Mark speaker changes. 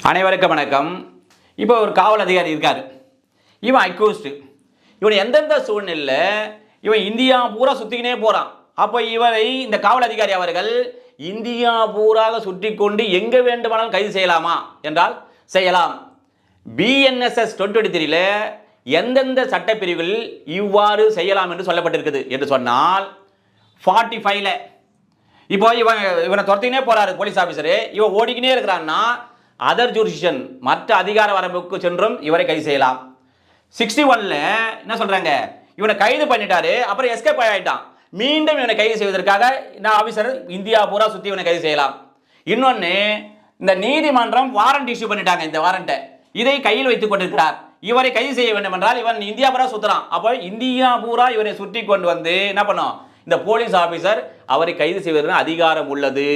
Speaker 1: அனைவருக்கும் வணக்கம். இப்போ ஒரு காவல் அதிகாரி இருக்காரு. இவன் அக்யூஸ்டு. இவன் எந்தெந்த சூழ்நிலையில் இவன் இந்தியா பூரா சுற்றிக்கினே போகிறான். அப்போ இவரை இந்த காவல் அதிகாரி அவர்கள் இந்தியா பூராக சுற்றி கொண்டு எங்கே வேண்டுமானாலும் கைது செய்யலாமா என்றால் செய்யலாம். BNSS 2023 எந்தெந்த சட்டப்பிரிவுகளில் இவ்வாறு செய்யலாம் என்று சொல்லப்பட்டிருக்குது என்று சொன்னால் 45ல் இப்போ இவனை துரத்தினே போறாரு போலீஸ் ஆஃபீஸரு. இவன் ஓடிக்கினே இருக்கிறான்னா அதர் ஜூரிஸ்டிக்ஷன் மற்ற அதிகார வரம்புக்கு சென்றும் இவரை கைது செய்யலாம். 61ல் என்ன சொல்றாங்க, இவனை கைது பண்ணிட்டாரு, அப்புறம் எஸ்கேப் ஆகிட்டான். மீண்டும் இவனை கைது செய்வதற்காக நான் ஆஃபீஸர் இந்தியா பூரா சுற்றி இவனை கைது செய்யலாம். இன்னொன்று, இந்த நீதிமன்றம் வாரண்ட் இஷ்யூ பண்ணிட்டாங்க. இந்த வாரண்ட்டை இதை கையில் வைத்துக் கொண்டிருக்கிறார். இவரை கைது செய்ய வேண்டும் என்றால் இவன் இந்தியா பூரா சுற்றுறான். அப்போ இந்தியா பூரா இவரை சுற்றி கொண்டு வந்து என்ன பண்ணும், இந்த போலீஸ் ஆஃபீஸர் அவரை கைது செய்வதற்கு அதிகாரம் உள்ளது.